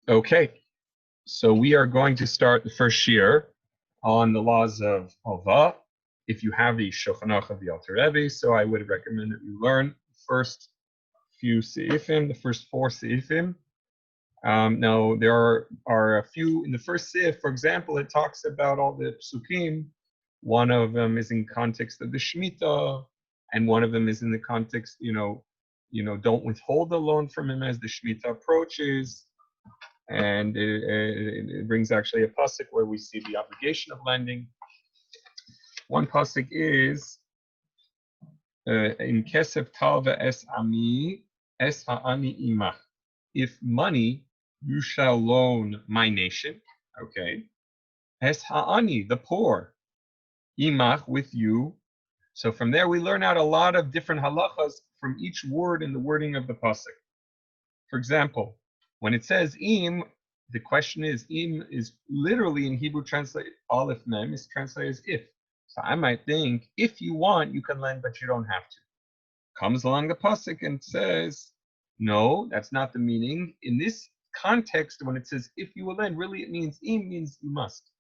Okay, so we are going to start the first year on the laws of Halvah. If you have the Shulchan of the Alter Rebbe, so I would recommend that you learn the first few Sifim, the first four Sifim. Now, there are a few in the first Sif, for example, it talks about all the psukim. One of them is in context of the Shemitah, and one of them is in the context, don't withhold the loan from him as the Shemitah approaches. And it brings actually a pasuk where we see the obligation of lending. One pasuk is in kesef talva es ami es ha'ani imach. If money you shall loan my nation, okay, es ha'ani, the poor, imach, with you. So from there we learn out a lot of different halachas from each word in the wording of the pasuk. For example, when it says im, the question is im is literally in Hebrew translate aleph mem is translated as if. So I might think if you want you can lend but you don't have to. Comes along the pasuk and says no, that's not the meaning. In this context, when it says if you will lend, really it means im means you must.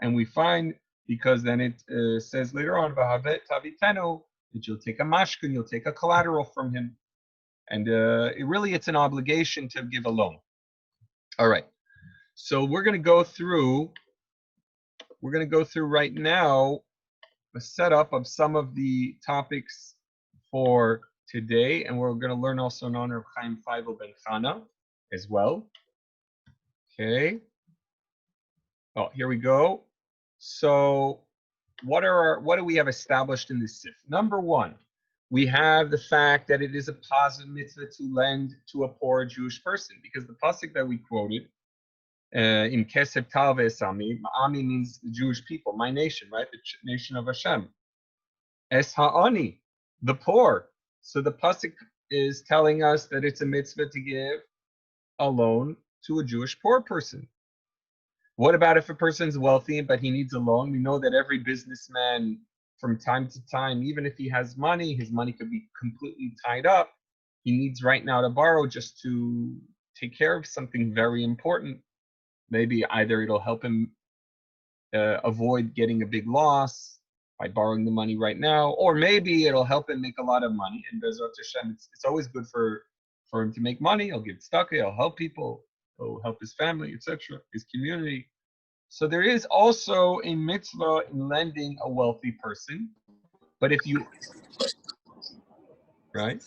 And we find because then it says later on that you'll take a mashkin, you'll take a collateral from him. And it's an obligation to give a loan. All right. So we're going to go through right now a setup of some of the topics for today, and we're going to learn also in honor of Chaim Feivel ben Chana as well. Okay. Oh, here we go. So what do we have established in this sif? Number one, we have the fact that it is a positive mitzvah to lend to a poor Jewish person, because the pasuk that we quoted in Kesef Talve Ami, Ami means the Jewish people, my nation, right? The nation of Hashem. Es ha'ani, the poor. So the pasuk is telling us that it's a mitzvah to give a loan to a Jewish poor person. What about if a person's wealthy but he needs a loan? We know that every businessman from time to time, even if he has money, his money could be completely tied up. He needs right now to borrow just to take care of something very important. Maybe either it'll help him avoid getting a big loss by borrowing the money right now, or maybe it'll help him make a lot of money. And Bezrat Hashem, it's always good for him to make money. He'll give tzedakah, he'll help people, he'll help his family, etc., his community. So there is also a mitzvah in lending a wealthy person. But if you, right?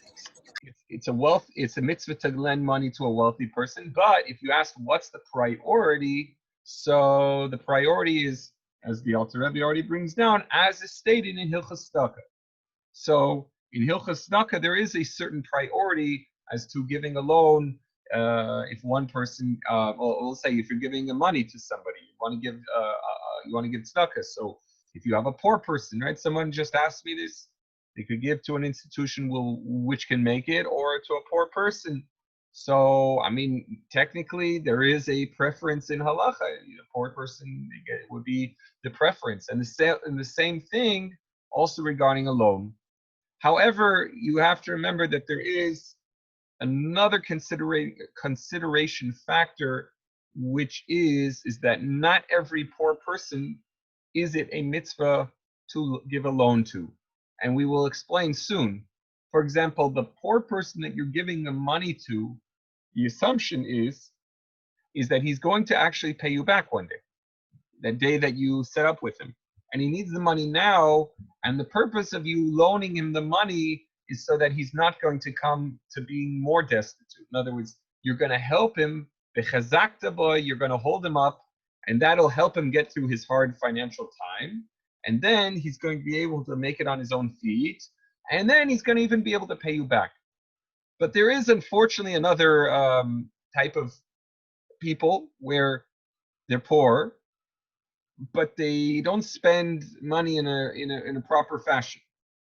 It's a mitzvah to lend money to a wealthy person. But if you ask what's the priority, so the priority is, as the Alter Rebbe already brings down, as is stated in Hilchos Halvah. So in Hilchos Halvah, there is a certain priority as to giving a loan. If one person, we'll say, if you're giving money to somebody, you want to give tzedakah. So if you have a poor person, right? Someone just asked me this. They could give to an institution which can make it, or to a poor person. So, I mean, technically, there is a preference in halacha. A poor person would be the preference, and the same thing also regarding a loan. However, you have to remember that there is another consideration factor, which is that not every poor person is it a mitzvah to give a loan to. And we will explain soon. For example, the poor person that you're giving the money to, the assumption is that he's going to actually pay you back one day, that day that you set up with him. And he needs the money now, and the purpose of you loaning him the money is so that he's not going to come to being more destitute. In other words, you're going to help him, you're going to hold him up, and that'll help him get through his hard financial time. And then he's going to be able to make it on his own feet, and then he's going to even be able to pay you back. But there is, unfortunately, another type of people where they're poor, but they don't spend money in a proper fashion.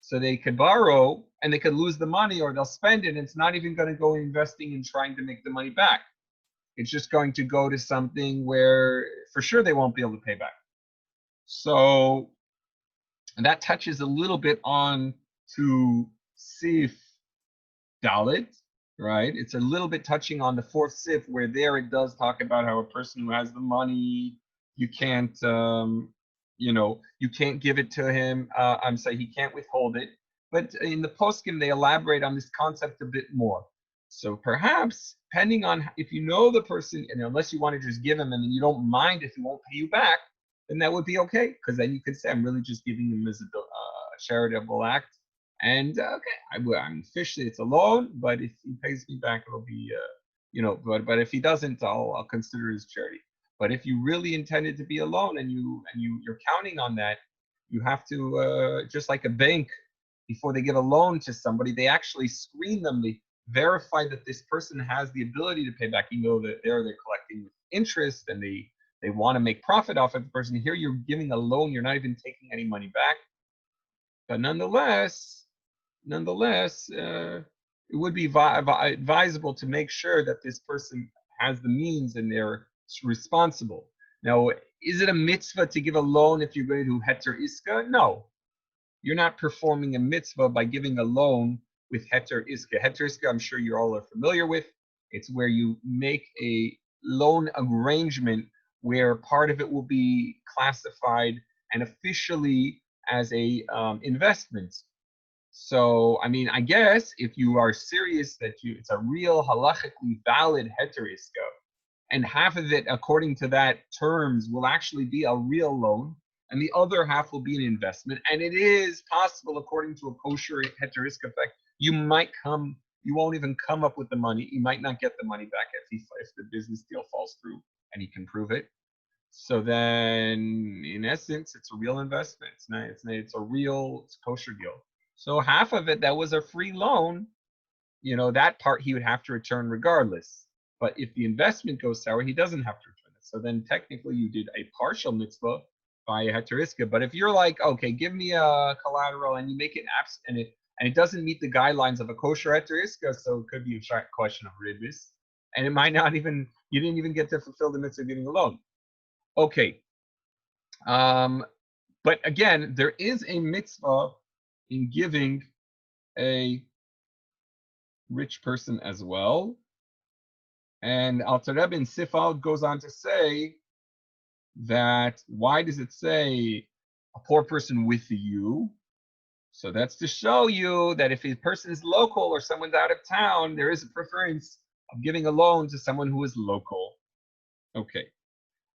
So they could borrow and they could lose the money, or they'll spend it and it's not even going to go investing and trying to make the money back. It's just going to go to something where for sure they won't be able to pay back. So that touches a little bit on to Sif Dalit. right? It's a little bit touching on the fourth sif, where there it does talk about how a person who has the money, you can't, you can't give it to him. I'm sorry, he can't withhold it. But in the poskim, they elaborate on this concept a bit more. So perhaps, depending on if you know the person, and unless you want to just give him and you don't mind if he won't pay you back, then that would be okay, because then you could say, I'm really just giving him as a charitable act. And I'm officially it's a loan, but if he pays me back, it'll be, but if he doesn't, I'll consider it as charity. But if you really intended to be a loan and you're counting on that, you have to just like a bank, before they give a loan to somebody, they actually screen them. They verify that this person has the ability to pay back, even though that they're collecting interest and they want to make profit off of the person. Here you're giving a loan, you're not even taking any money back. But nonetheless, it would be advisable to make sure that this person has the means and they're responsible. Now, is it a mitzvah to give a loan if you're going to do heter iska? No, you're not performing a mitzvah by giving a loan with heter iska. Heter iska, I'm sure you all are familiar with. It's where you make a loan arrangement where part of it will be classified and officially as a investment. So, I mean, I guess if you are serious that it's a real halachically valid heter iska, and half of it, according to that terms, will actually be a real loan, and the other half will be an investment. And it is possible, according to a kosher heter iska effect, you won't even come up with the money. You might not get the money back if the business deal falls through and he can prove it. So then, in essence, it's a real investment. It's a kosher deal. So half of it that was a free loan, that part he would have to return regardless. But if the investment goes sour, he doesn't have to return it. So then technically you did a partial mitzvah by a heter iska. But if you're like, okay, give me a collateral and you make it and it doesn't meet the guidelines of a kosher heter iska, so it could be a question of ribbis, and it might not even, you didn't even get to fulfill the mitzvah of giving a loan. Okay. But again, there is a mitzvah in giving a rich person as well. And Alter Rebbe in Sifal goes on to say that, why does it say a poor person with you? So that's to show you that if a person is local or someone's out of town, there is a preference of giving a loan to someone who is local. Okay.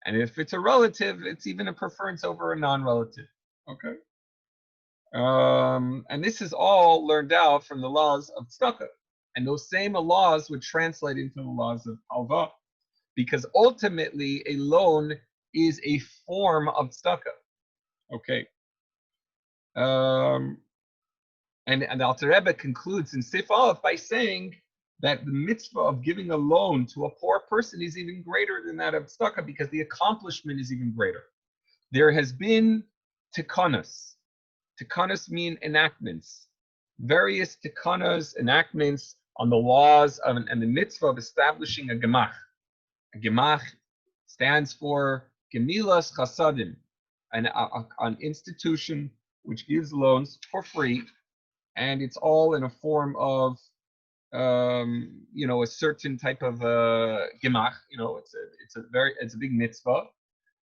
And if it's a relative, it's even a preference over a non-relative. Okay. And this is all learned out from the laws of tzedakah. And those same laws would translate into the laws of halvah, because ultimately a loan is a form of tzedakah. Okay. And the Alter Rebbe concludes in Sif Aleph by saying that the mitzvah of giving a loan to a poor person is even greater than that of tzedakah, because the accomplishment is even greater. There has been tikkunos. Tikkunos mean enactments. Various tikkunos, enactments on the laws and the mitzvah of establishing a gemach. A gemach stands for Gemilas Chasadim, an institution which gives loans for free, and it's all in a form of a certain type of gemach. It's a big mitzvah.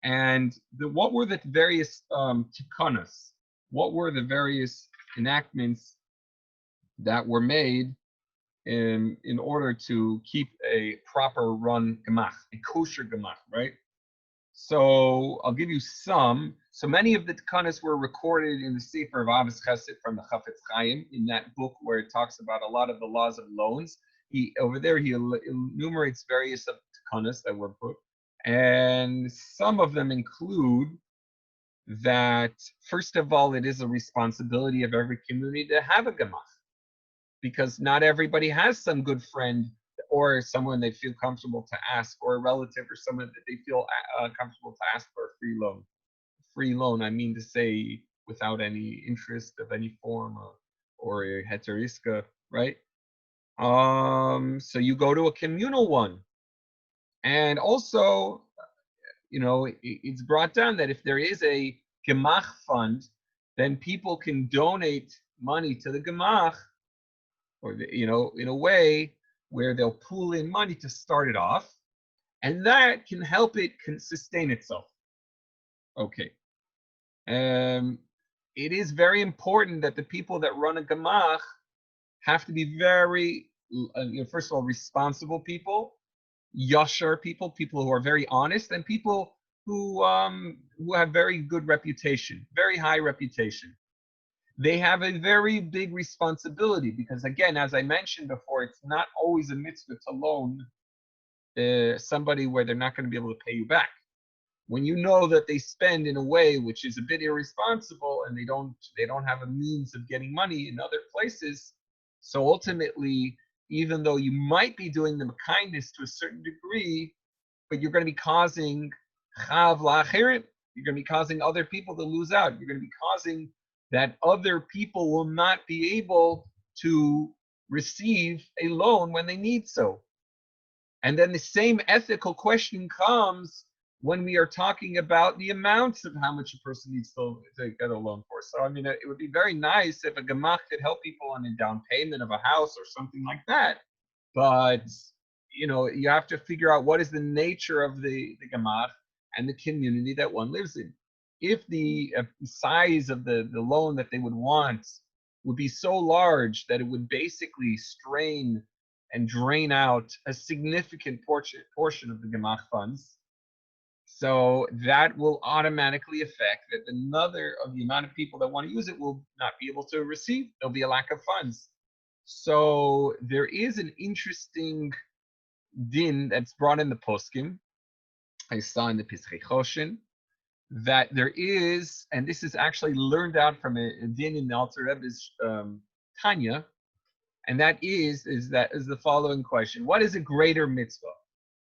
And what were the various tikkunos? What were the various enactments that were made in order to keep a proper run gemach, a kosher gemach, right? So I'll give you some. So many of the tikkunos were recorded in the Sefer of Avos Chesed from the Chafetz Chaim, in that book where it talks about a lot of the laws of loans. He enumerates various of tikkunos that were put, and some of them include that, first of all, it is a responsibility of every community to have a gemach, because not everybody has some good friend or someone they feel comfortable to ask, or a relative or someone that they feel comfortable to ask for a free loan. Free loan, I mean to say, without any interest of any form, or a heter iska, right? So you go to a communal one. And also, it's brought down that if there is a gemach fund, then people can donate money to the gemach, or in a way where they'll pool in money to start it off, and that can help it sustain itself. Okay. It is very important that the people that run a gemach have to be very, first of all, responsible people, yashar people, people who are very honest, and people who have very good reputation, very high reputation. They have a very big responsibility because, again, as I mentioned before, it's not always a mitzvah to loan somebody where they're not going to be able to pay you back. When you know that they spend in a way which is a bit irresponsible and they don't have a means of getting money in other places, so ultimately, even though you might be doing them a kindness to a certain degree, but you're going to be causing chav la'achirim, you're going to be causing other people to lose out. You're going to be causing that other people will not be able to receive a loan when they need so. And then the same ethical question comes when we are talking about the amounts of how much a person needs to get a loan for. So, I mean, it would be very nice if a gemach could help people on a down payment of a house or something like that. But, you have to figure out what is the nature of the gemach and the community that one lives in. If the size of the loan that they would want would be so large that it would basically strain and drain out a significant portion of the gemach funds, so that will automatically affect that another of the amount of people that want to use it will not be able to receive. There'll be a lack of funds. So there is an interesting din that's brought in the poskim. I saw in the Pischei Choshen that there is, and this is actually learned out from a din in the Alter Rebbe's Tanya, and that is the following question: what is a greater mitzvah?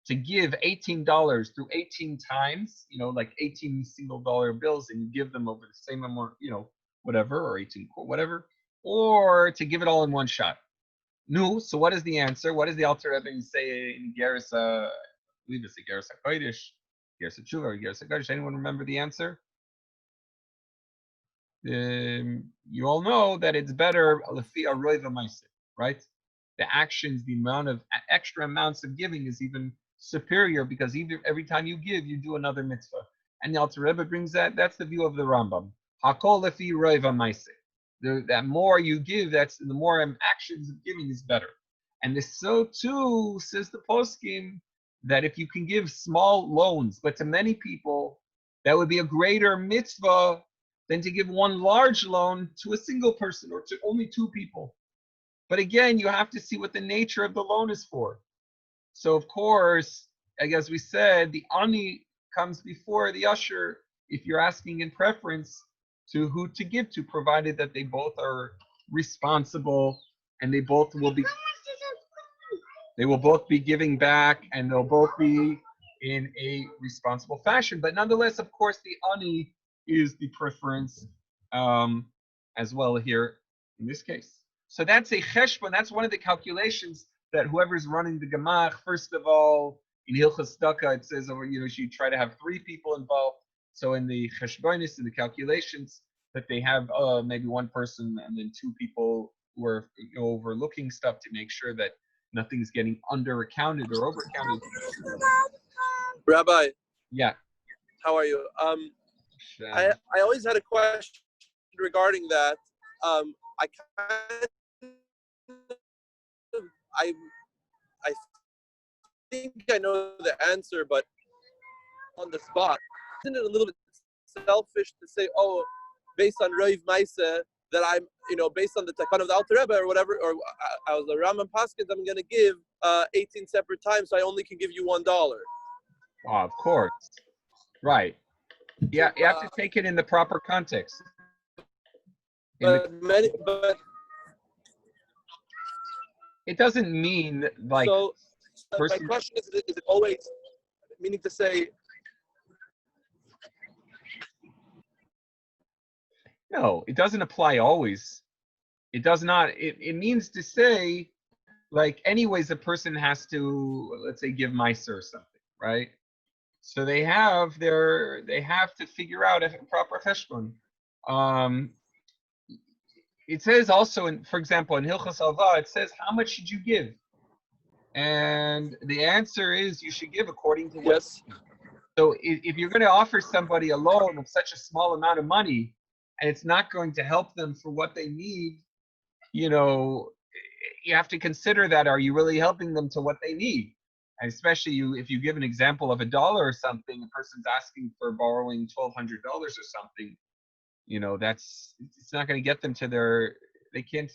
To give $18 through 18 times, like 18 single dollar bills, and you give them over the same amount, whatever, or 18, whatever, or to give it all in one shot? No. So what is the answer? What does the Alter Rebbe say in Geras, I believe it's the Geras HaKodesh, Geras HaTshuva, or Geras HaKodesh? Anyone remember the answer? You all know that it's better lefi aroy v'maiseh, right? The actions, the amount of extra amounts of giving is even superior because every time you give, you do another mitzvah. And the Alter Rebbe brings that's the view of the Rambam. Hakol lefi aroy v'maiseh. The more you give, the more actions of giving is better. And so too says the poskim that if you can give small loans, but to many people, that would be a greater mitzvah than to give one large loan to a single person or to only two people. But again, you have to see what the nature of the loan is for. So of course, as we said, the ani comes before the usher if you're asking in preference to who to give to, provided that they both are responsible and they will both be giving back and they'll both be in a responsible fashion. But nonetheless, of course, the ani is the preference as well here in this case. So that's a cheshbon. That's one of the calculations that whoever's running the gemach, first of all, in Hilchos Halvah, it says, you try to have 3 people involved. So in the cheshbonis, in the calculations, that they have maybe one person and then 2 people who are overlooking stuff to make sure that nothing's getting under-accounted or over-accounted. Rabbi. Yeah. How are you? I always had a question regarding that. I think I know the answer, but on the spot, isn't it a little bit selfish to say, based on Roiv Maisa, that I'm, based on the Takan of the Alter Rebbe or whatever, or I was a Raman Paskins, I'm going to give 18 separate times, so I only can give you $1. Of course. Right. Yeah, you have to take it in the proper context. But it doesn't mean like. So my question is it always meaning to say? No, it doesn't apply always. It does not. It means to say, like, anyways, a person has to, let's say, give Meiser or something, right? So they have to figure out a proper cheshbon. It says also, for example, in Hilchos Halvah, it says, how much should you give? And the answer is you should give according to what. Yes. So if you're going to offer somebody a loan of such a small amount of money, and it's not going to help them for what they need, you know, you have to consider that. Are you really helping them to what they need? And especially if you give an example of $1 or something, a person's asking for borrowing $1,200 or something, you know, it's not going to get them to they can't,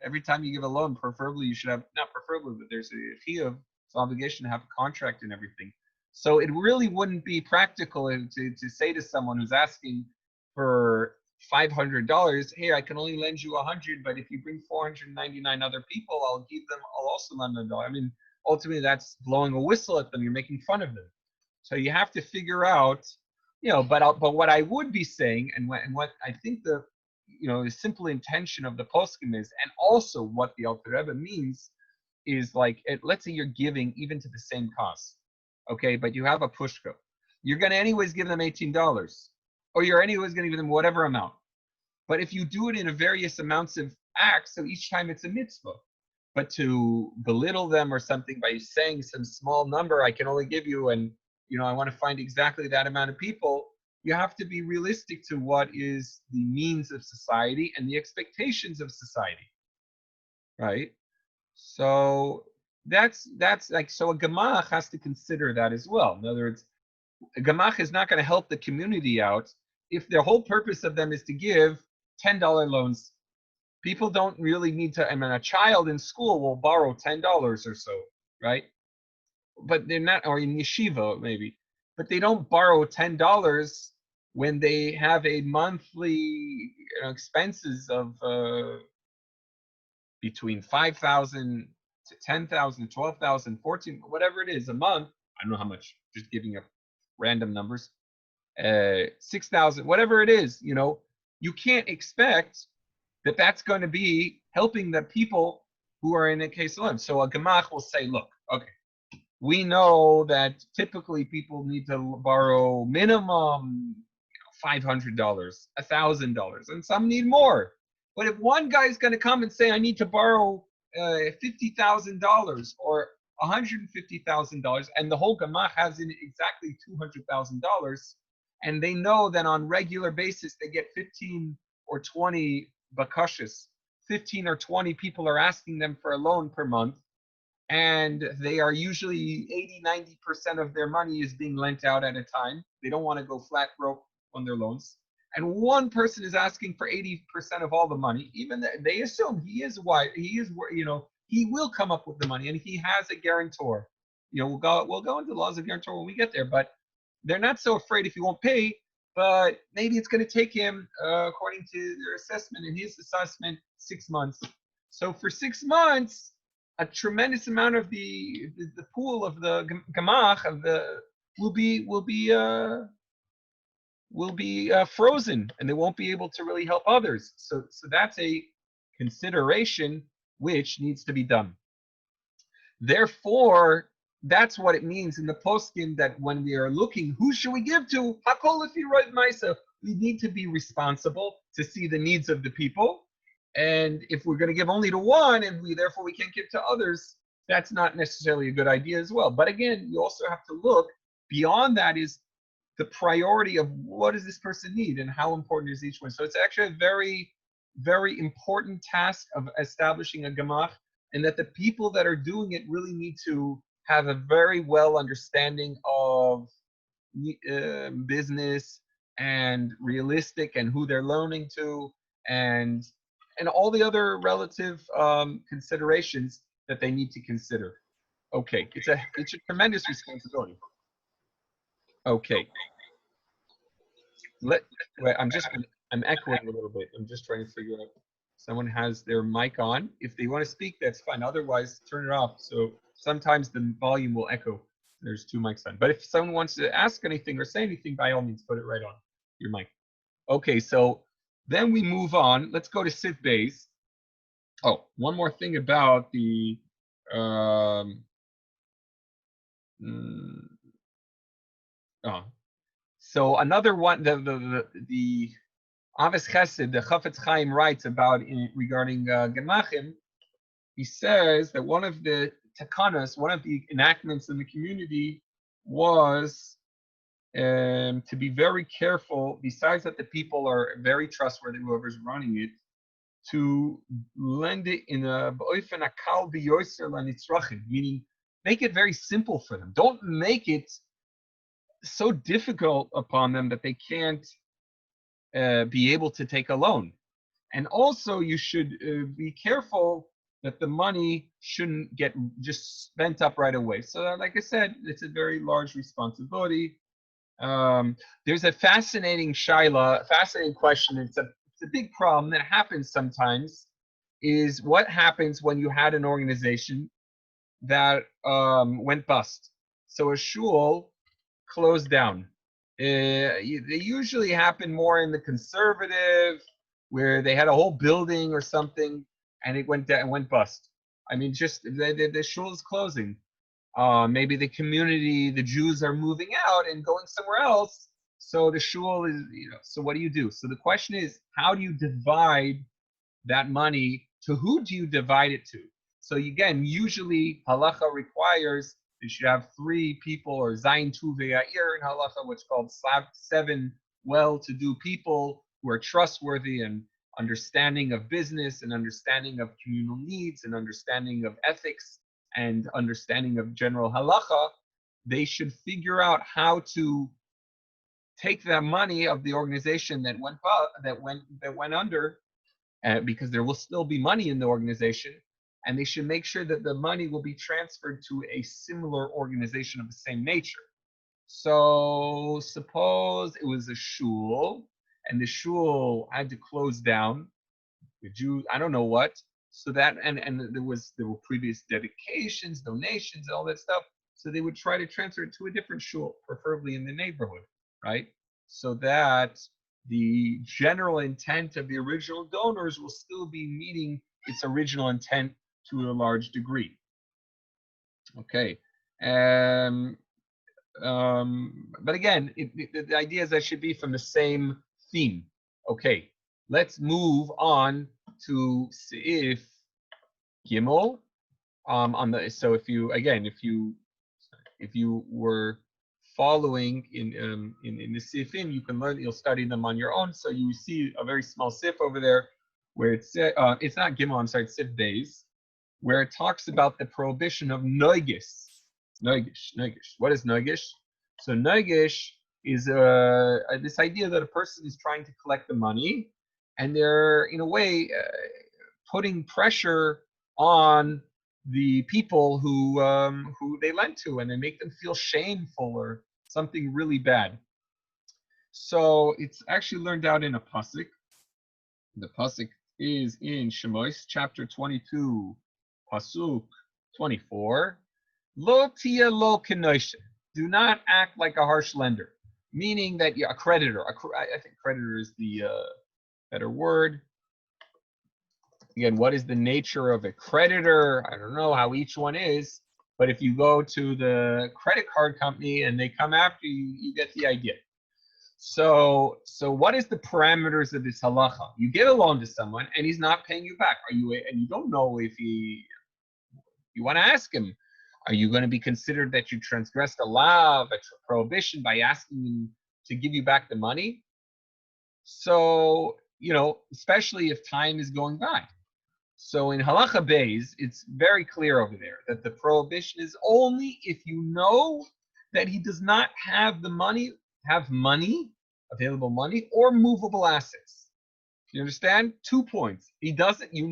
every time you give a loan, preferably you should have, not preferably, but there's a chiyuv, it's an obligation to have a contract and everything. So it really wouldn't be practical to say to someone who's asking for $500, hey, I can only lend you 100, but if you bring 499 other people, I'll also lend them $1. I mean, ultimately that's blowing a whistle at them. You're making fun of them. So you have to figure out, you know, but what I would be saying, and what I think the simple intention of the poskim is, and also what the Alter Rebbe means, is like, let's say you're giving even to the same cost, okay, but you have a pushka, you're going to anyways give them $18, or you're anyways going to give them whatever amount. But if you do it in a various amounts of acts, so each time it's a mitzvah. But to belittle them or something by saying some small number, I can only give you, and I want to find exactly that amount of people, you have to be realistic to what is the means of society and the expectations of society, right? So that's like, so a gemach has to consider that as well. In other words, a gemach is not going to help the community out if their whole purpose of them is to give $10 loans. People don't really need to, I mean, a child in school will borrow $10 or so, right? But they're not, or in yeshiva maybe, but they don't borrow $10 when they have a monthly expenses of between 5,000 to 10,000, 12,000, 14, whatever it is a month. I don't know how much, just giving up random numbers, 6,000, whatever it is, you can't expect that that's going to be helping the people who are in a case of loan. So a gemach will say, look, okay, we know that typically people need to borrow minimum $500, $1,000, and some need more. But if one guy is going to come and say, I need to borrow $50,000 or $150,000, and the whole gemach has in exactly $200,000, and they know that on regular basis they get 15 or 20 bakashas, 15 or 20 people are asking them for a loan per month, and they are usually 80-90% of their money is being lent out at a time. They don't want to go flat broke on their loans, and one person is asking for 80% of all the money. Even they assume he will come up with the money, and he has a guarantor. We'll go into the laws of guarantor when we get there, but they're not so afraid if he won't pay. But maybe it's going to take him, according to their assessment and his assessment, 6 months. So for 6 months, a tremendous amount of the pool of the gemach will be frozen, and they won't be able to really help others. So that's a consideration which needs to be done. Therefore, that's what it means in the poskim, that when we are looking, who should we give to? Hakol lefi roiv ma'aseh. We need to be responsible to see the needs of the people. And if we're going to give only to one, and therefore we can't give to others, that's not necessarily a good idea as well. But again, you also have to look beyond that, is the priority of what does this person need and how important is each one. So it's actually a very, very important task of establishing a gemach, and that the people that are doing it really need to have a very well understanding of business and realistic, and who they're loaning to, and all the other relative considerations that they need to consider. Okay, it's a tremendous responsibility. Okay, I'm echoing a little bit. I'm just trying to figure out. Someone has their mic on. If they want to speak, that's fine. Otherwise, turn it off. So sometimes the volume will echo. There's 2 mics on. But if someone wants to ask anything or say anything, by all means, put it right on your mic. Okay, so then we move on. Let's go to Sif Beis. Oh, one more thing about the so another one, the Aves Chesed, the Chafetz Chaim writes about regarding Gemachim. He says that one of the takanas, one of the enactments in the community was to be very careful, besides that the people are very trustworthy, whoever's running it, to lend it in a b'oifen akal v'yoser lanitzrachim, meaning make it very simple for them. Don't make it so difficult upon them that they can't be able to take a loan. And also you should be careful that the money shouldn't get just spent up right away. So like I said, it's a very large responsibility. There's a fascinating fascinating question. It's a big problem that happens sometimes, is what happens when you had an organization that went bust. So a shul closed down. They usually happen more in the conservative, where they had a whole building or something, and it went down and went bust. I mean, just the shul is closing. Maybe the community, the Jews are moving out and going somewhere else. So the shul is, so what do you do? So the question is, how do you divide that money? To who do you divide it to? So again, usually halacha requires you should have 3 people, or zayin tu ve'ya'ir in halacha, which is called 7 well-to-do people who are trustworthy and understanding of business and understanding of communal needs and understanding of ethics and understanding of general halacha. They should figure out how to take the money of the organization that went under, because there will still be money in the organization, and they should make sure that the money will be transferred to a similar organization of the same nature. So suppose it was a shul, and the shul had to close down. The Jews, I don't know what. So that and there were previous dedications, donations, and all that stuff. So they would try to transfer it to a different shul, preferably in the neighborhood, right? So that the general intent of the original donors will still be meeting its original intent to a large degree. Okay. But again, the idea is that it should be from the same theme. Okay, let's move on to Sif Gimel. So if you were following in the Sifim, you can learn. You'll study them on your own. So you see a very small Sif over there, where it's not Gimel. I'm sorry, it's Sif Beis, where it talks about the prohibition of noigish. Noigish. What is noigish? So noigish is this idea that a person is trying to collect the money, and they're in a way putting pressure on the people who they lent to, and they make them feel shameful or something really bad. So it's actually learned out in a pasuk. The pasuk is in Shemos chapter 22, pasuk 24. Lo tia lo kenoishe. Do not act like a harsh lender, meaning that you're a creditor. I think creditor is the better word. Again, what is the nature of a creditor? I don't know how each one is, but if you go to the credit card company and they come after you, you get the idea. So what is the parameters of this halacha? You give a loan to someone and he's not paying you back. And you don't know if you want to ask him, are you going to be considered that you transgressed a law of a prohibition by asking him to give you back the money? So, especially if time is going by. So in halacha beis, it's very clear over there that the prohibition is only if you know that he does not have available money, or movable assets. You understand? 2 points. You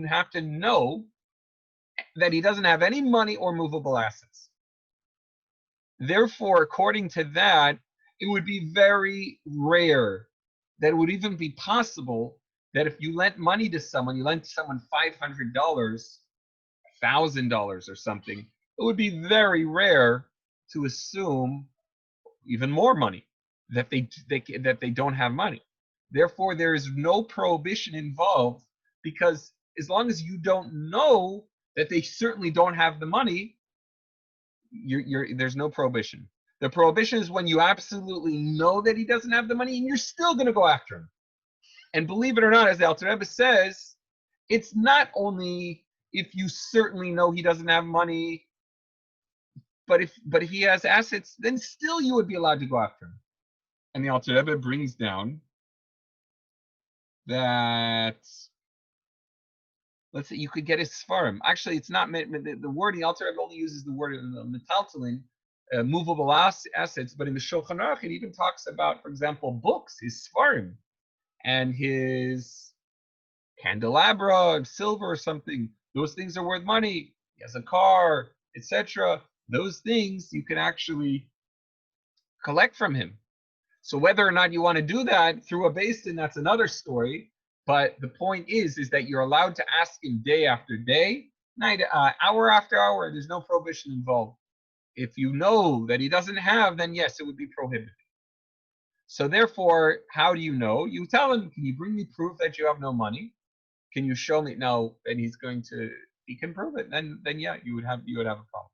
have to know that he doesn't have any money or movable assets. Therefore, according to that, it would be very rare that it would even be possible that if you lent money to someone, you lent someone $500, $1,000 or something, it would be very rare to assume even more money, that they don't have money. Therefore, there is no prohibition involved, because as long as you don't know that they certainly don't have the money, there's no prohibition. The prohibition is when you absolutely know that he doesn't have the money and you're still going to go after him. And believe it or not, as the Alter Rebbe says, it's not only if you certainly know he doesn't have money if he has assets, then still you would be allowed to go after him. And the Alter Rebbe brings down that, let's say you could get a Sifim. Actually, it's not the word. The Alter Rebbe only uses the word metaltalin, movable assets. But in the Shulchan Aruch, it even talks about, for example, books, his Sifim, and his candelabra of silver or something. Those things are worth money. He has a car, etc. Those things you can actually collect from him. So whether or not you want to do that through a basin, that's another story. But the point is that you're allowed to ask him day after day, hour after hour. There's no prohibition involved. If you know that he doesn't have, then yes, it would be prohibited. So therefore, how do you know? You tell him, can you bring me proof that you have no money? Can you show me? No, and he can prove it. Then yeah, you would have a problem.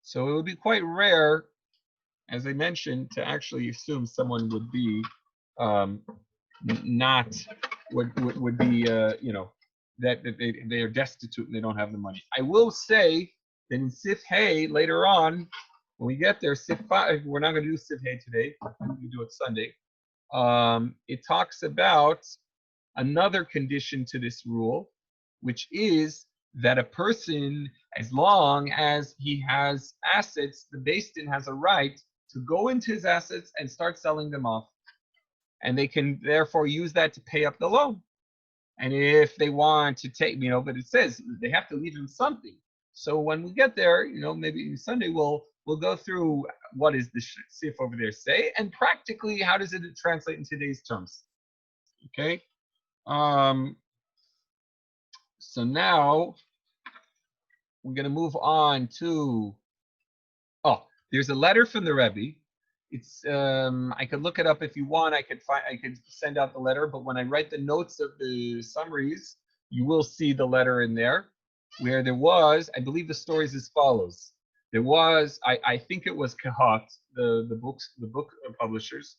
So it would be quite rare, as I mentioned, to actually assume someone would be not would be that they are destitute and they don't have the money. I will say that in Sif Hay later on, when we get there, Sif 5, we're not going to do Sif Hay today. We do it Sunday. It talks about another condition to this rule, which is that a person, as long as he has assets, the Beis Din has a right to go into his assets and start selling them off. And they can therefore use that to pay up the loan. And if they want to take, but it says they have to leave him something. So when we get there, maybe Sunday we'll go through what does the Sif over there say, and practically how does it translate in today's terms. Okay. So now we're going to move on to, there's a letter from the Rebbe. It's I could look it up if you want. I could send out the letter, but when I write the notes of the summaries, you will see the letter in there, where there was, I believe the story is as follows. There was, I think it was Kahat, the book publishers.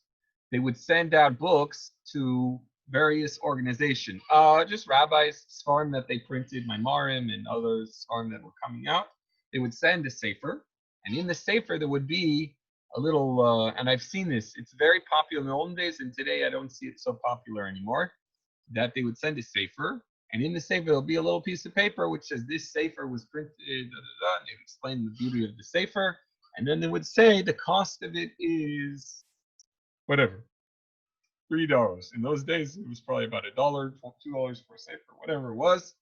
They would send out books to various organizations, just rabbis, Sfarim that they printed, Maimarim and other Sfarim that were coming out. They would send a sefer, and in the sefer there would be a little, and I've seen this, it's very popular in the olden days, and today I don't see it so popular anymore, that they would send a sefer, and in the sefer there'll be a little piece of paper which says this sefer was printed, and they would explain the beauty of the sefer, and then they would say the cost of it is whatever, $3. In those days, it was probably about $1, $2 for a sefer, whatever it was.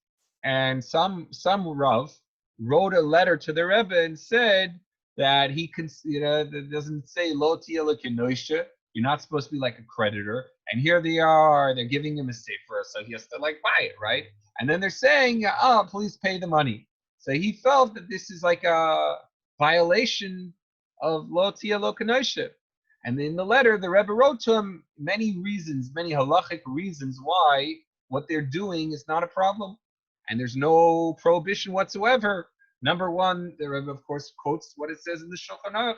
And some Rav wrote a letter to the Rebbe and said that he that doesn't say lo tia lekenoisha. You're not supposed to be like a creditor. And here they are, they're giving him a sefer, so he has to buy it, right? And then they're saying, please pay the money. So he felt that this is like a violation of lo tia lekenoisha. And in the letter, the Rebbe wrote to him many reasons, many halachic reasons why what they're doing is not a problem. And there's no prohibition whatsoever. Number one, the Rebbe, of course, quotes what it says in the Shulchan Aruch,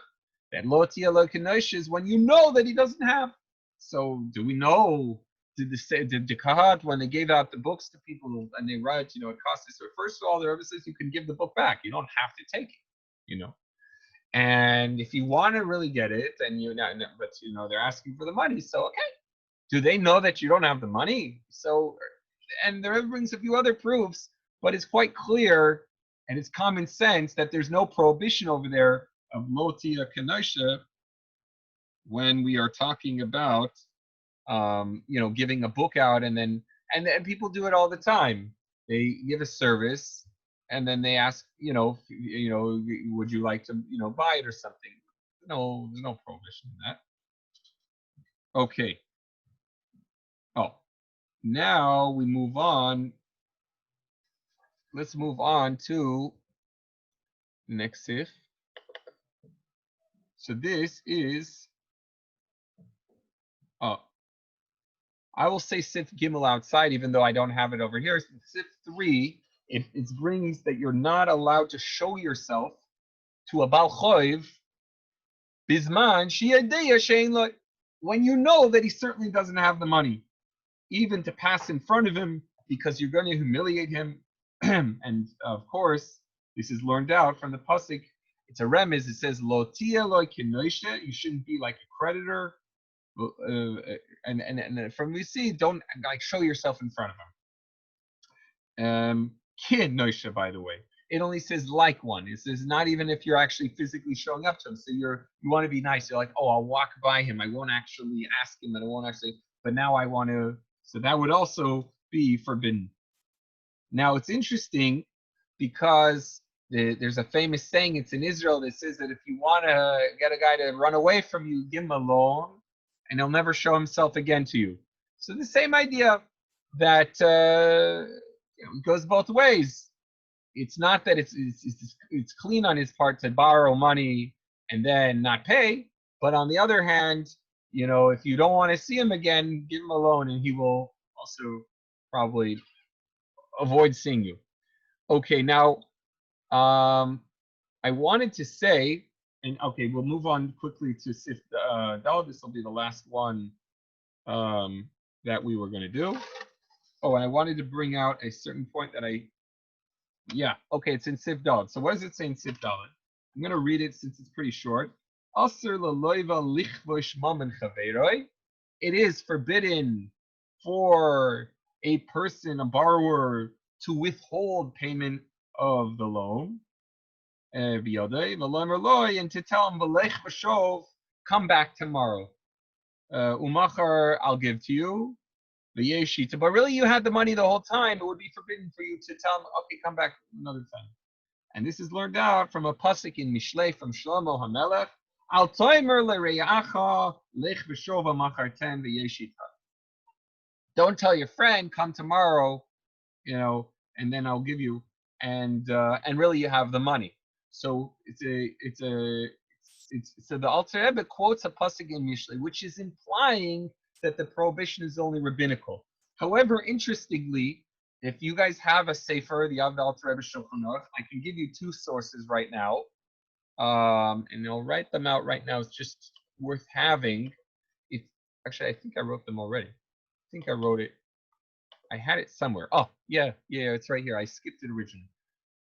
that lo tia lo kenosh is when you know that he doesn't have. So do we know, did the Kahat, when they gave out the books to people and they write, it costs this. So first of all, the Rebbe says you can give the book back. You don't have to take it, And if you want to really get it, then they're asking for the money. So okay, do they know that you don't have the money? So, and the Rebbe brings a few other proofs, but it's quite clear and it's common sense that there's no prohibition over there of lo tia kenosha when we are talking about, giving a book out and people do it all the time. They give a service. And then they ask, would you like to, buy it or something? No, there's no prohibition in that. Okay. Now we move on. Let's move on to next Sif. So this is, I will say Sif Gimel outside, even though I don't have it over here. Sif 3. It brings that you're not allowed to show yourself to a Bal Choiv Bizman Shiadeya Shein Lo, when you know that he certainly doesn't have the money, even to pass in front of him because you're going to humiliate him. And of course, this is learned out from the pasuk it's a remez. It says lo tia lo kinoisha. You shouldn't be like a creditor. And from we see, don't like show yourself in front of him. Kid noisha, by the way. It only says like one. It says not even if you're actually physically showing up to him. So you want to be nice. You're like, oh, I'll walk by him. I won't actually ask him, and I won't actually. But now I want to. So that would also be forbidden. Now it's interesting because there's a famous saying. It's in Israel that says that if you want to get a guy to run away from you, give him a loan, and he'll never show himself again to you. So the same idea that it goes both ways. It's not that it's clean on his part to borrow money and then not pay, but on the other hand, if you don't want to see him again, give him a loan, and he will also probably avoid seeing you. Okay, now I wanted to say, and okay, we'll move on quickly to Sif Dal. This will be the last one that we were going to do. Oh, and I wanted to bring out a certain point that okay, it's in Sif Dal. So what does it say in Sif Dal? I'm going to read it since it's pretty short. It is forbidden for a person, a borrower, to withhold payment of the loan, and to tell him, come back tomorrow. Umachar, I'll give to you. But really, you had the money the whole time. It would be forbidden for you to tell him, okay, come back another time. And this is learned out from a pasuk in Mishlei from Shlomo HaMelech. Al toimer lereyacha lech v'shova macharten v'yeshita. Don't tell your friend, come tomorrow, and then I'll give you, and really you have the money. So so the Alter Rebbe quotes a pasuk in Mishlei, which is implying that the prohibition is only rabbinical. However, interestingly, if you guys have a sefer, the Alter Rebbe Shulchan Aruch, I can give you two sources right now, and I'll write them out right now. It's just worth having. Actually, I think I wrote them already. I think I wrote it. I had it somewhere. Oh, yeah, it's right here. I skipped it originally.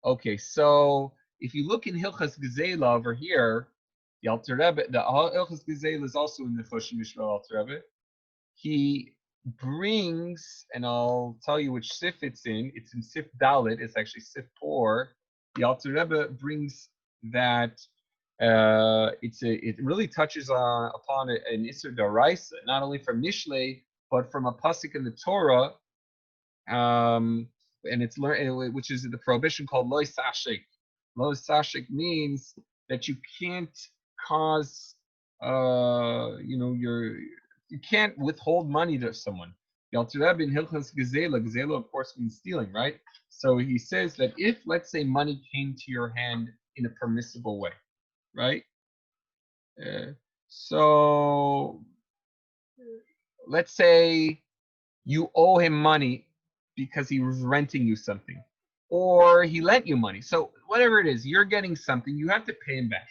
Okay, so if you look in Hilchos Gezela over here, the Alter Rebbe, the Hilchos Gezela is also in the Choshim Yishmael Alter Rebbe. He brings, and I'll tell you which Sif it's in. It's in Sif Dalit. It's actually Sif 4. The Alter Rebbe brings that it really touches upon an Isser Daraisa, not only from Mishlei, but from a pasuk in the Torah, and it's learned, which is the prohibition called Lo Sashik. Lo Sashik means that you can't cause, you can't withhold money to someone. The Alter Rebbe in Hilchos Gezela of course means stealing, right? So he says that if, let's say, money came to your hand in a permissible way, right? So let's say you owe him money because he was renting you something, or he lent you money. So whatever it is, you're getting something, you have to pay him back,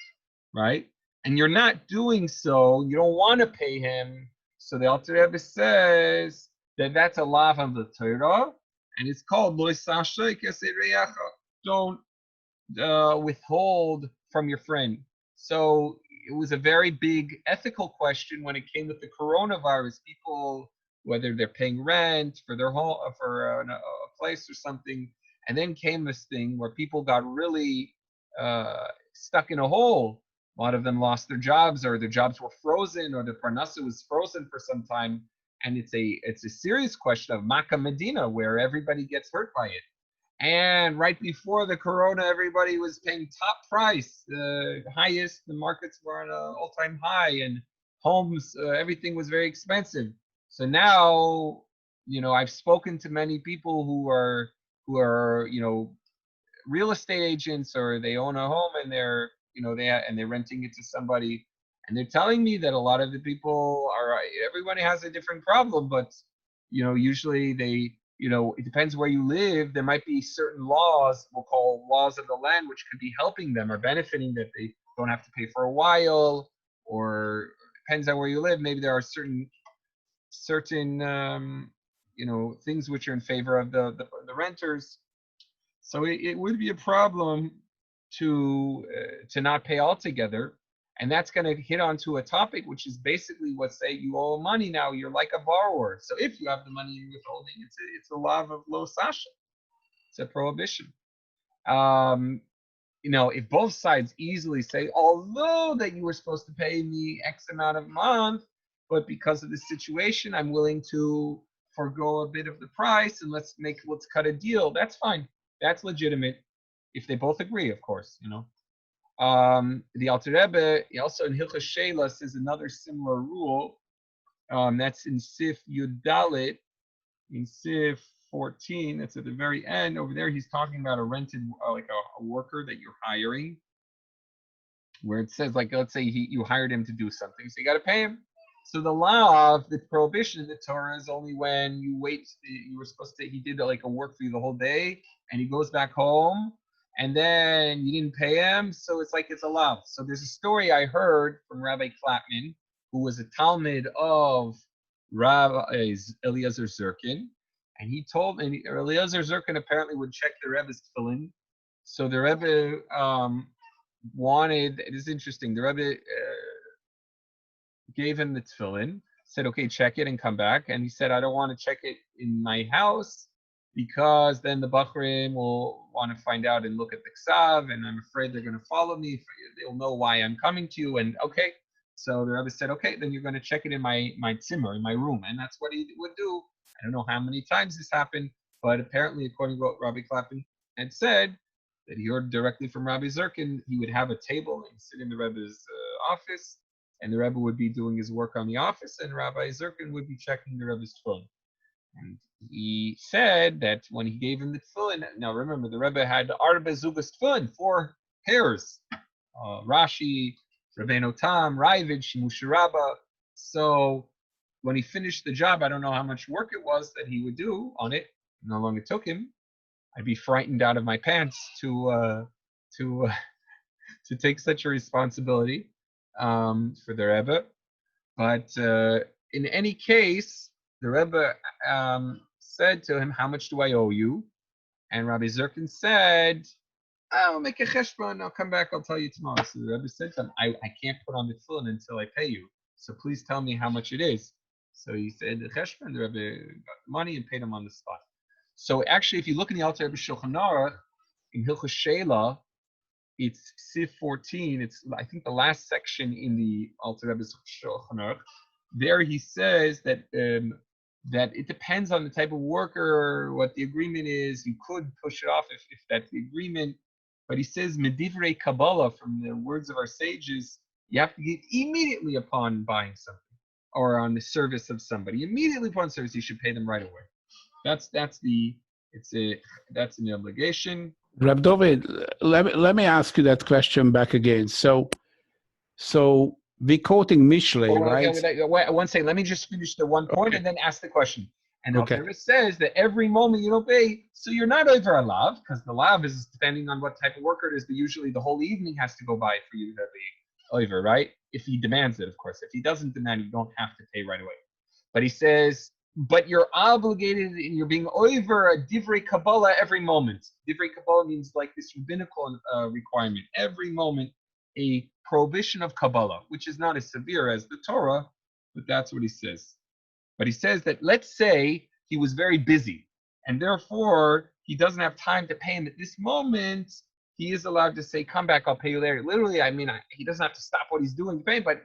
right? And you're not doing so, you don't want to pay him. So the Alter Rebbe says that that's a law of the Torah, and it's called Lo Sashik Esereyacha. Don't withhold from your friend. So it was a very big ethical question when it came with the coronavirus. People, whether they're paying rent for their home, for a place or something, and then came this thing where people got really stuck in a hole. A lot of them lost their jobs, or their jobs were frozen, or the parnasa was frozen for some time. And it's a serious question of Makkah Medina, where everybody gets hurt by it. And right before the corona, everybody was paying top price, the highest. The markets were on an all-time high, and homes, everything was very expensive. So now, I've spoken to many people who are real estate agents, or they own a home and they're renting it to somebody, and they're telling me that a lot of the people everybody has a different problem, but usually they, it depends where you live. There might be certain laws, we'll call laws of the land, which could be helping them or benefiting, that they don't have to pay for a while, or depends on where you live. Maybe there are certain things which are in favor of the renters. So it would be a problem to not pay altogether. And that's going to hit onto a topic, which is basically what say you owe money now. You're like a borrower. So if you have the money in withholding, it's a law of lo sasha. It's a prohibition. If both sides easily say, although that you were supposed to pay me X amount of month, but because of the situation, I'm willing to forego a bit of the price and let's cut a deal. That's fine. That's legitimate if they both agree, of course. The Alter Rebbe also in Hilchos Halvah says another similar rule. That's in Sif Yudalit, in Sif 14. That's at the very end. Over there, he's talking about a rented, like a worker that you're hiring, where it says, like, let's say you hired him to do something, so you got to pay him. So the law of the prohibition in the Torah is only when you wait. You were supposed to. He did like a work for you the whole day, and he goes back home, and then you didn't pay him. So it's like it's allowed. So there's a story I heard from Rabbi Klapman, who was a Talmud of Rabbi Eliezer Zirkin, and he told me Eliezer Zirkin apparently would check the Rebbe's tefillin. So the Rebbe wanted. It is interesting. The Rebbe gave him the tefillin, said, okay, check it and come back. And he said, I don't want to check it in my house because then the Bachrim will want to find out and look at the Ksav, and I'm afraid they're going to follow me. They'll know why I'm coming to you. And okay. So the Rebbe said, okay, then you're going to check it in my zimmer, in my room. And that's what he would do. I don't know how many times this happened, but apparently, according to what Rabbi Klapman had said, that he heard directly from Rabbi Zirkin, he would have a table and sit in the Rebbe's office, and the Rebbe would be doing his work on the office, and Rabbi Zirkin would be checking the Rebbe's tefillin. And he said that when he gave him the tefillin, now remember, the Rebbe had Arba Zugas tefillin, 4 pairs, Rashi, Rabbeinu Tam, Ravid, Shimush Rabbah. So when he finished the job, I don't know how much work it was that he would do on it, and how long it took him. I'd be frightened out of my pants to take such a responsibility for the Rebbe. But in any case, the Rebbe said to him, how much do I owe you? And Rabbi Zirkin said, I'll make a cheshbon, I'll come back, I'll tell you tomorrow. So the Rebbe said to him, I can't put on the tefillin until I pay you. So please tell me how much it is. So he said, the cheshbon, the Rebbe got the money and paid him on the spot. So actually, if you look in the Alter Rebbe Shulchan Aruch, in Hilchos Halvah, it's Sif 14. It's, I think, the last section in the Alter Rebbe's Shulchan Aruch. There he says that that it depends on the type of worker, what the agreement is. You could push it off if that's the agreement. But he says, Medivrei Kabbalah, from the words of our sages, you have to give immediately upon buying something or on the service of somebody. Immediately upon service, you should pay them right away. That's an obligation. Reb David, let me ask you that question back again. So we quoting Mishlei, right? One second. Let me just finish the one point and then ask the question. And the Rebbe says that every moment you don't pay, so you're not over a lav, because the lav is depending on what type of worker it is, but usually the whole evening has to go by for you to be over, right? If he demands it, of course. If he doesn't demand it, you don't have to pay right away. But he says, but you're obligated and you're being over a divrei Kabbalah every moment. Divrei Kabbalah means like this rabbinical requirement. Every moment, a prohibition of Kabbalah, which is not as severe as the Torah, but that's what he says. But he says that, let's say he was very busy, and therefore he doesn't have time to pay him at this moment. He is allowed to say, come back, I'll pay you later. Literally, I mean, he doesn't have to stop what he's doing to pay, but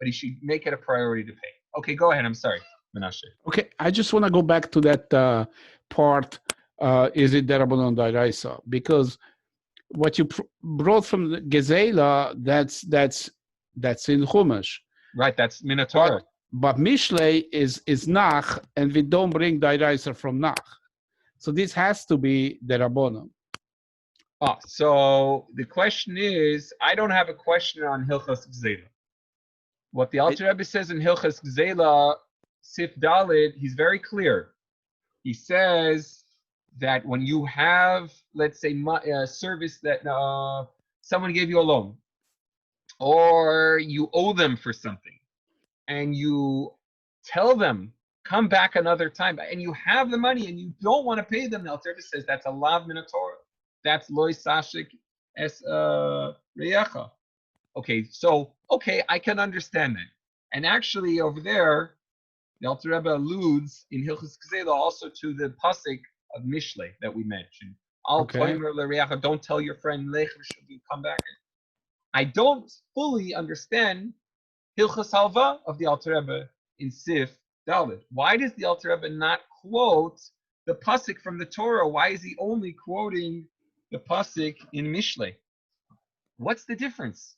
he should make it a priority to pay. Okay, go ahead. I'm sorry, Menashe. Okay, I just want to go back to that part. Is it Derabanan Daraisa? Because what you brought from the Gezela, that's in Chumash. Right, that's Minatorah. But Mishlei is Nach, and we don't bring Daraisa from Nach. So this has to be Derabanan. So the question is, I don't have a question on Hilchos Gezela. What the Alter Rebbe says in Hilchos Gezela, Sif Dalit, he's very clear. He says that when you have, let's say, a service that someone gave you a loan, or you owe them for something, and you tell them, come back another time, and you have the money and you don't want to pay them, the Alter Rebbe says that's a lav min Torah. That's loy sashik, es reyecha. Okay, so I can understand that. And actually, over there, the Alter Rebbe alludes in Hilchos Halvah also to the pasuk of Mishle that we mentioned. Al Okay. toimer l'reyecha, don't tell your friend lech come back. I don't fully understand Hilchos Halvah of the Alter Rebbe in Sif Dalet. Why does the Alter Rebbe not quote the pasuk from the Torah? Why is he only quoting the pasuk in Mishle? What's the difference?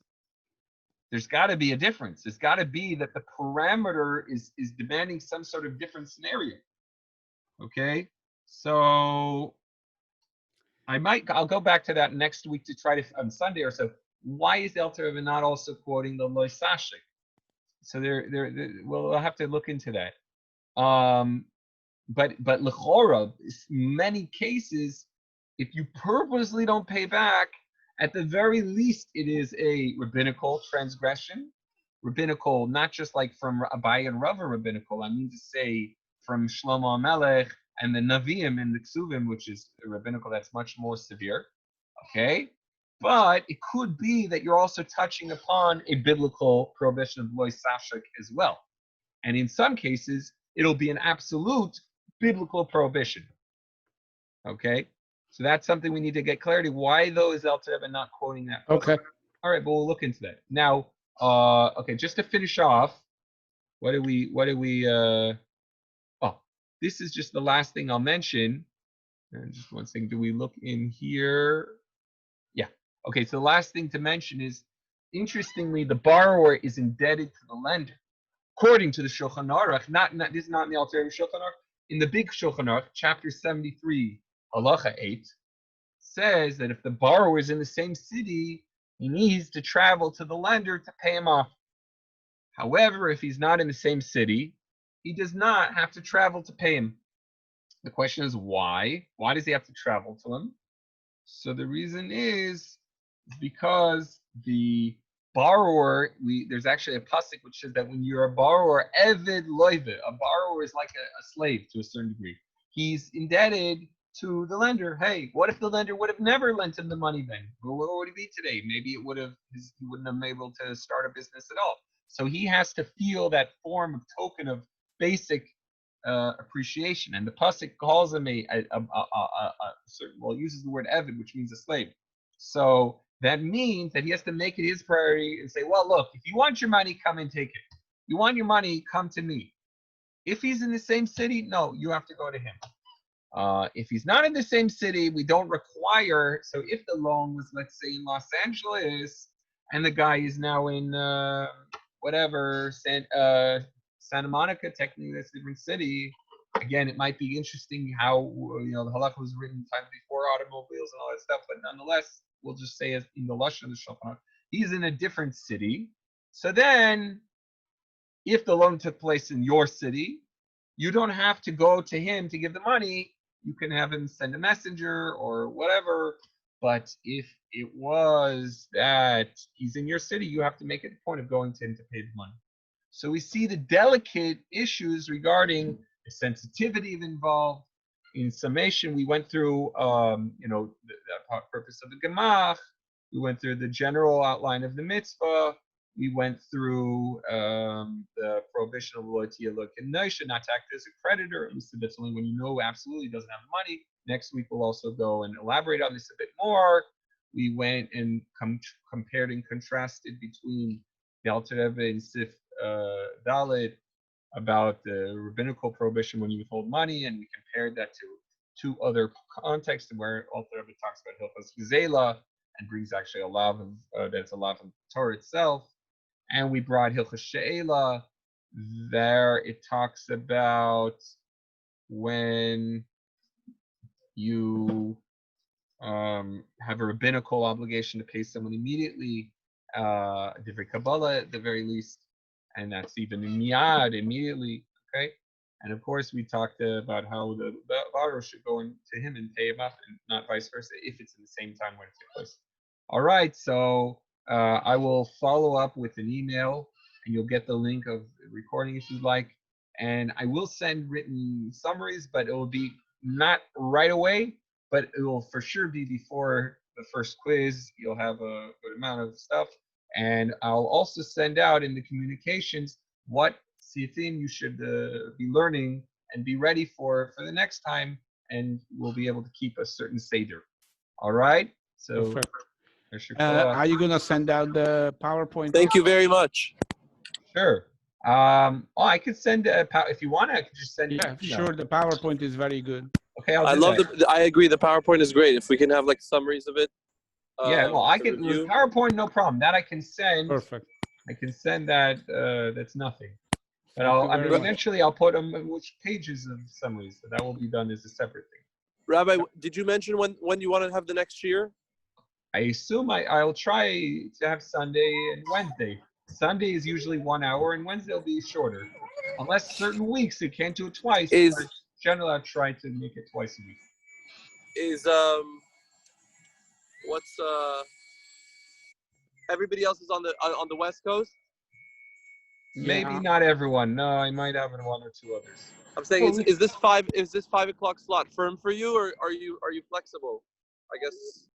There's got to be a difference. There's got to be that the parameter is demanding some sort of different scenario. Okay, so I'll go back to that next week to try to on Sunday or so. Why is the Alter Rebbe not also quoting the Lo Sashik? So we'll have to look into that. But l'chora, many cases, if you purposely don't pay back, at the very least, it is a rabbinical transgression. Rabbinical, not just like from Abai and Rava rabbinical. I mean to say from Shlomo Amelech and the Naviim and the Ksuvim, which is rabbinical, that's much more severe. Okay, but it could be that you're also touching upon a biblical prohibition of loy sashik as well. And in some cases, it'll be an absolute biblical prohibition. Okay, so that's something we need to get clarity. Why though is Alter Rebbe not quoting that? Okay. All right, but we'll look into that. Now, okay, just to finish off, what do we this is just the last thing I'll mention. And just one thing, do we look in here? Yeah. Okay, so the last thing to mention is, interestingly, the borrower is indebted to the lender. According to the Shulchan Aruch, this is not in the Alter Rebbe Shulchan Aruch, in the big Shulchan Aruch, chapter 73, halacha 8, says that if the borrower is in the same city, he needs to travel to the lender to pay him off. However, if he's not in the same city, he does not have to travel to pay him. The question is why? Why does he have to travel to him? So the reason is because the borrower, there's actually a pasuk which says that when you're a borrower, eved loive, a borrower is like a slave to a certain degree. He's indebted to the lender. Hey, what if the lender would have never lent him the money then? Well, what would he be today? Maybe he wouldn't have been able to start a business at all. So he has to feel that form of token of basic appreciation. And the pasuk calls him a certain, well, it uses the word eved, which means a slave. So that means that he has to make it his priority and say, well, look, if you want your money, come and take it. You want your money, come to me. If he's in the same city, no, you have to go to him. If he's not in the same city, we don't require. So if the loan was, let's say, in Los Angeles, and the guy is now in Santa Monica, technically that's a different city. Again, it might be interesting how the halakha was written time before automobiles and all that stuff, but nonetheless, we'll just say as in the lashon of the Shulchan, he's in a different city. So then, if the loan took place in your city, you don't have to go to him to give the money. You can have him send a messenger or whatever. But if it was that he's in your city, you have to make it a point of going to him to pay the money. So we see the delicate issues regarding the sensitivity involved. In summation, we went through, the purpose of the gemach. We went through the general outline of the mitzvah. We went through the prohibition of loyalty not to act as a creditor. At least that's only when you know absolutely doesn't have money. Next week we'll also go and elaborate on this a bit more. We went and compared and contrasted between the Alter Rebbe and Sif Dalet about the rabbinical prohibition when you withhold money, and we compared that to two other contexts where Alter Rebbe talks about Hilchos Halvah and brings actually a lav of that's a lav of Torah itself. And we brought Hilchos She'ela. There it talks about when you have a rabbinical obligation to pay someone immediately, divrei Kabbalah at the very least, and that's even miyad, immediately, okay? And of course, we talked about how the borrower should go to him and pay him up, and not vice versa, if it's in the same time when it took place. All right, so I will follow up with an email, and you'll get the link of the recording if you'd like. And I will send written summaries, but it will be not right away, but it will for sure be before the first quiz. You'll have a good amount of stuff. And I'll also send out in the communications what Sifim you should be learning and be ready for the next time. And we'll be able to keep a certain Seder. All right? So, Perfect. Shukla. Are you going to send out the PowerPoint? Thank you very much. Sure. I could send if you want. I could just send. Yeah, sure. The PowerPoint is very good. Okay, I'll I do love that. I agree. The PowerPoint is great. If we can have like summaries of it. Yeah, well, I to can review. PowerPoint, no problem. That I can send. Perfect. I can send that. That's nothing. But Thank you very much. eventually I'll put them which pages of summaries. So that will be done as a separate thing. Rabbi, did you mention when you want to have the next year? I assume I'll try to have Sunday and Wednesday. Sunday is usually 1 hour, and Wednesday will be shorter. Unless certain weeks it can't do it twice. But generally, I'll try to make it twice a week. Is what's everybody else is on the West Coast? Maybe Yeah. not everyone. No, I might have one or two others. I'm saying, is this 5 o'clock slot firm for you, or are you flexible? I guess